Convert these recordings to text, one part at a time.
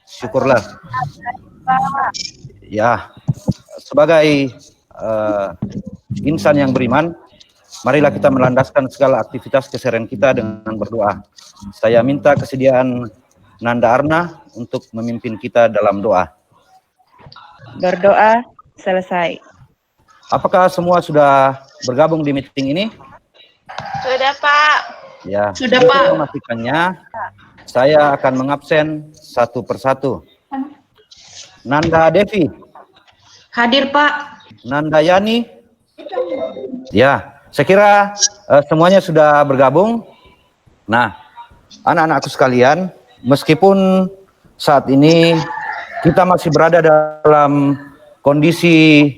Syukurlah. Ya, sebagai insan yang beriman, marilah kita melandaskan segala aktivitas keseharian kita dengan berdoa. Saya minta kesediaan Nanda Arna untuk memimpin kita dalam doa. Berdoa selesai. Apakah semua sudah bergabung di meeting ini? Sudah, Pak. Ya, sudah, untuk Pak. memastikannya, saya akan mengabsen satu persatu. Nanda Devi. Hadir, Pak. Nanda Yani. Ya, saya kira semuanya sudah bergabung. Nah, anak-anakku sekalian, meskipun saat ini kita masih berada dalam kondisi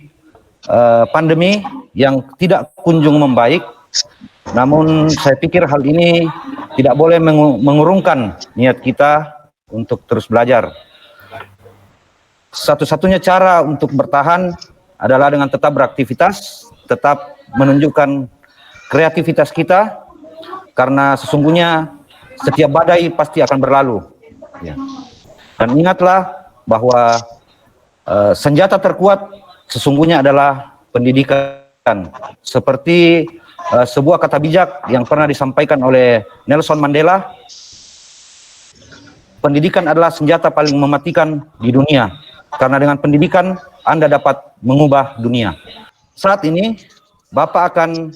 pandemi yang tidak kunjung membaik, namun saya pikir hal ini tidak boleh mengurungkan niat kita untuk terus belajar. Satu-satunya cara untuk bertahan adalah dengan tetap beraktivitas, tetap menunjukkan kreativitas kita, karena sesungguhnya setiap badai pasti akan berlalu. Ya. Dan ingatlah bahwa senjata terkuat sesungguhnya adalah pendidikan. Seperti sebuah kata bijak yang pernah disampaikan oleh Nelson Mandela, pendidikan adalah senjata paling mematikan di dunia. Karena dengan pendidikan Anda dapat mengubah dunia. Saat ini Bapak akan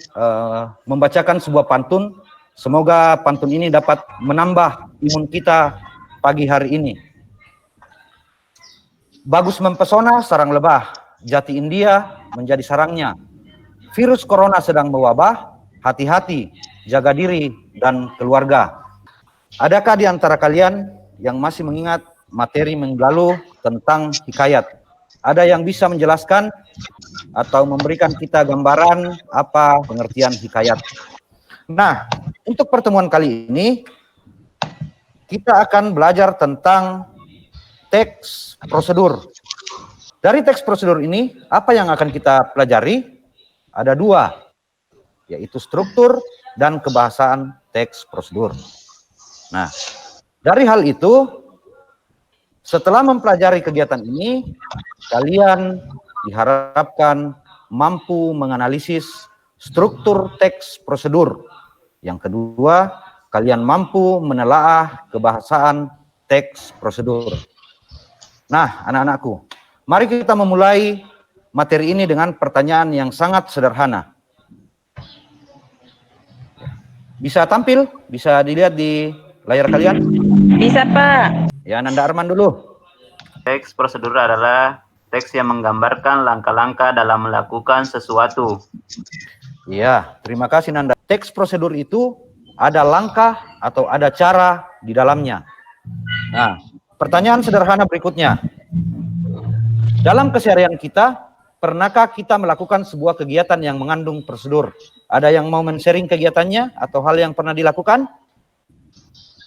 membacakan sebuah pantun. Semoga pantun ini dapat menambah imun kita pagi hari ini. Bagus mempesona sarang lebah, jati India menjadi sarangnya. Virus corona sedang mewabah, hati-hati, jaga diri dan keluarga. Adakah di antara kalian yang masih mengingat materi minggu lalu tentang hikayat? Ada yang bisa menjelaskan atau memberikan kita gambaran apa pengertian hikayat? Nah, untuk pertemuan kali ini, kita akan belajar tentang teks prosedur. Dari teks prosedur ini, apa yang akan kita pelajari? Ada dua, yaitu struktur dan kebahasaan teks prosedur. Nah, dari hal itu, setelah mempelajari kegiatan ini, kalian diharapkan mampu menganalisis struktur teks prosedur. Yang kedua, kalian mampu menelaah kebahasaan teks prosedur. Nah, anak-anakku, mari kita memulai materi ini dengan pertanyaan yang sangat sederhana. Bisa tampil? Bisa dilihat di layar kalian? Bisa, Pak. Ya, Nanda Arman dulu. Teks prosedur adalah teks yang menggambarkan langkah-langkah dalam melakukan sesuatu. Iya, terima kasih Nanda. Teks prosedur itu ada langkah atau ada cara di dalamnya. Nah, pertanyaan sederhana berikutnya. Dalam keseharian kita, pernahkah kita melakukan sebuah kegiatan yang mengandung prosedur? Ada yang mau men-sharing kegiatannya atau hal yang pernah dilakukan?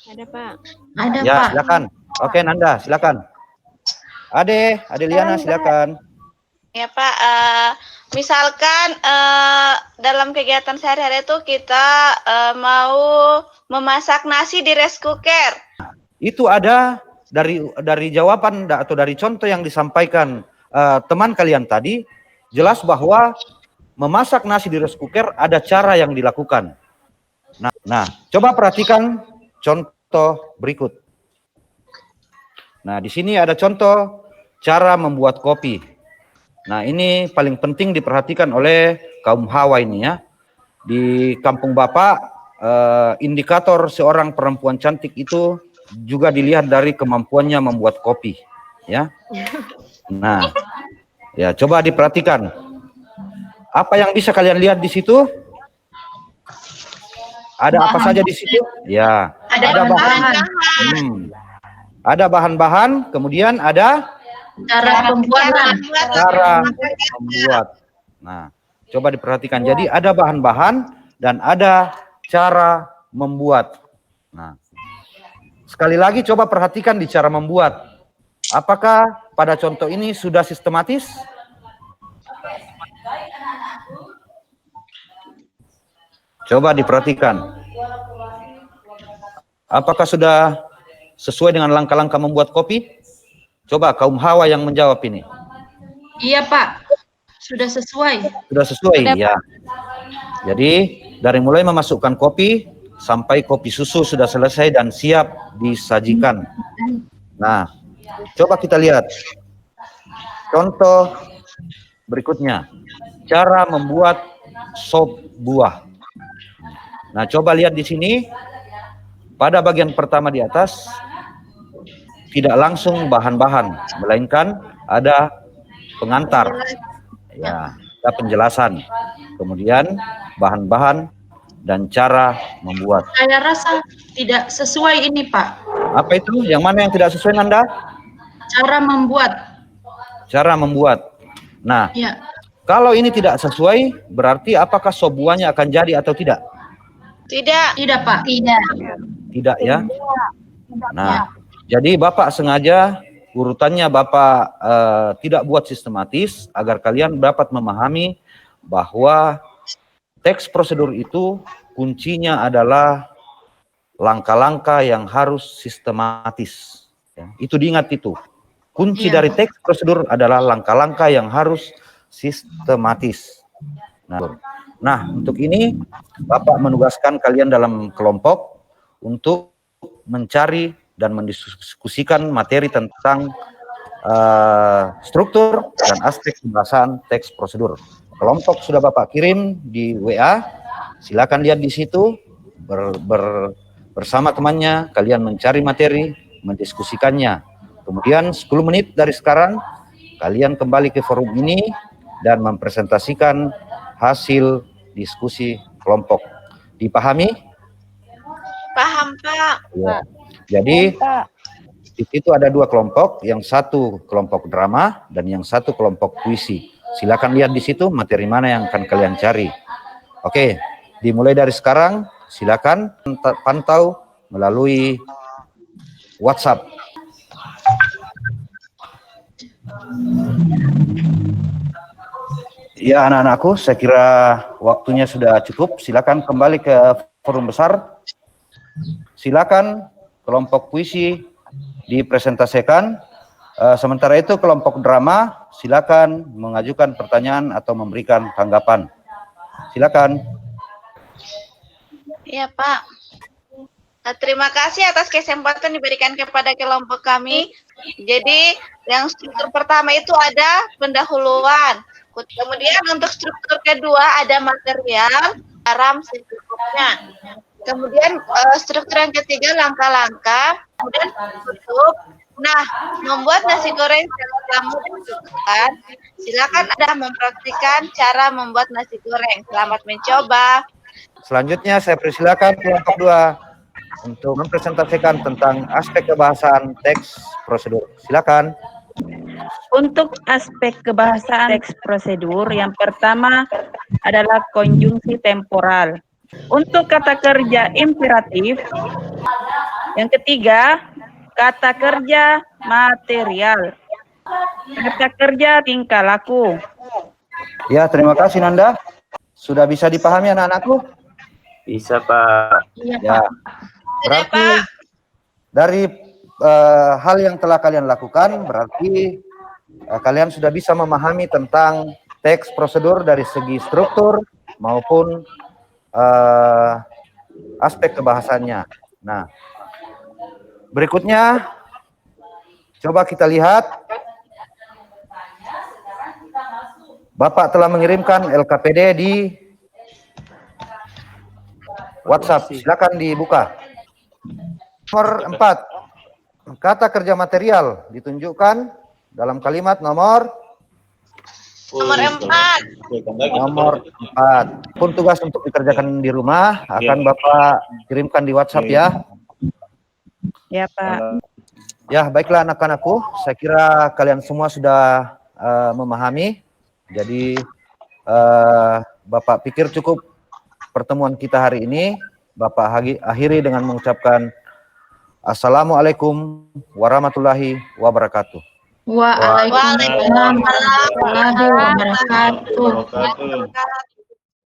Ada, Pak. Ada, Ya, Pak. silakan. Oke, Nanda, silakan. Ade Liana, silakan. Ya, Pak. Misalkan dalam kegiatan sehari-hari itu kita mau memasak nasi di rice cooker. Itu ada dari jawaban atau dari contoh yang disampaikan teman kalian tadi, jelas bahwa memasak nasi di rice cooker ada cara yang dilakukan. Nah, coba perhatikan contoh berikut. Nah, di sini ada contoh cara membuat kopi. Nah, ini paling penting diperhatikan oleh kaum hawa ini ya. Di kampung Bapak, indikator seorang perempuan cantik itu juga dilihat dari kemampuannya membuat kopi, ya. Nah, ya coba diperhatikan. Apa yang bisa kalian lihat di situ? Ada apa saja di situ? Ya, ada bahan. Ada bahan-bahan, kemudian ada Cara pembuatan. cara membuat. Nah, coba diperhatikan. Jadi ada bahan-bahan dan ada cara membuat. Nah, sekali lagi coba perhatikan di cara membuat. Apakah pada contoh ini sudah sistematis? Coba diperhatikan. Apakah sudah sesuai dengan langkah-langkah membuat kopi? Coba kaum Hawa yang menjawab ini. Iya, Pak. Sudah sesuai. Sudah sesuai, ya. Jadi, dari mulai memasukkan kopi, sampai kopi susu sudah selesai dan siap disajikan. Nah, coba kita lihat. Contoh berikutnya. Cara membuat sop buah. Nah, coba lihat di sini. Pada bagian pertama di atas, tidak langsung bahan-bahan, melainkan ada pengantar. Ya, ada penjelasan. Kemudian bahan-bahan dan cara membuat. Saya rasa tidak sesuai ini, Pak. Apa itu? Yang mana yang tidak sesuai, Nanda? Cara membuat. Cara membuat. Nah, Ya. kalau ini tidak sesuai, berarti apakah sop buahnya akan jadi atau tidak? Tidak. Tidak, Pak. Tidak. Tidak, ya. Nah, jadi Bapak sengaja urutannya Bapak tidak buat sistematis agar kalian dapat memahami bahwa teks prosedur itu kuncinya adalah langkah-langkah yang harus sistematis. Ya, itu diingat itu. Kunci dari teks prosedur adalah langkah-langkah yang harus sistematis. Nah, untuk ini Bapak menugaskan kalian dalam kelompok untuk mencari dan mendiskusikan materi tentang struktur dan aspek pembahasan teks prosedur. Kelompok sudah Bapak kirim di WA, silakan lihat di situ, bersama temannya, kalian mencari materi, mendiskusikannya. Kemudian 10 menit dari sekarang, kalian kembali ke forum ini dan mempresentasikan hasil diskusi kelompok. Dipahami? Paham, Pak. Ya. Jadi di situ ada 2 kelompok, yang satu kelompok drama dan yang satu kelompok puisi. Silakan lihat di situ materi mana yang akan kalian cari. Oke, dimulai dari sekarang silakan pantau melalui WhatsApp. Ya anak-anakku, saya kira waktunya sudah cukup. Silakan kembali ke forum besar. Silakan kelompok puisi dipresentasikan. Sementara itu kelompok drama silakan mengajukan pertanyaan atau memberikan tanggapan. Silakan. Iya, Pak. Terima kasih atas kesempatan diberikan kepada kelompok kami. Jadi, yang struktur pertama itu ada pendahuluan. Kemudian untuk struktur kedua ada material, garam secukupnya. Kemudian struktur yang ketiga langkah-langkah, kemudian tutup. Nah, membuat nasi goreng secara kamu dibutuhkan, silakan Anda mempraktikkan cara membuat nasi goreng. Selamat mencoba. Selanjutnya saya persilakan kelompok 2 untuk mempresentasikan tentang aspek kebahasan teks prosedur. Silakan. Untuk aspek kebahasaan teks prosedur, yang pertama adalah konjungsi temporal. Untuk kata kerja imperatif, yang ketiga kata kerja material, kata kerja tingkah laku. Ya, terima kasih Nanda. Sudah bisa dipahami anak-anakku? Bisa, Pak. Iya, Ya. Pak. Berarti dari hal yang telah kalian lakukan, berarti kalian sudah bisa memahami tentang teks prosedur dari segi struktur maupun aspek kebahasannya. Nah, berikutnya coba kita lihat. Bapak telah mengirimkan LKPD di WhatsApp. Silakan dibuka. Nomor 4. Kata kerja material ditunjukkan dalam kalimat nomor 4. Nomor 4. Pun tugas untuk dikerjakan di rumah akan Bapak kirimkan di WhatsApp ya. Ya, Pak. Ya, baiklah anak-anakku. Saya kira kalian semua sudah memahami. Jadi Bapak pikir cukup pertemuan kita hari ini. Bapak akhiri dengan mengucapkan Assalamualaikum warahmatullahi wabarakatuh. Waalaikumsalam warahmatullahi wabarakatuh. Waalaikumsalam.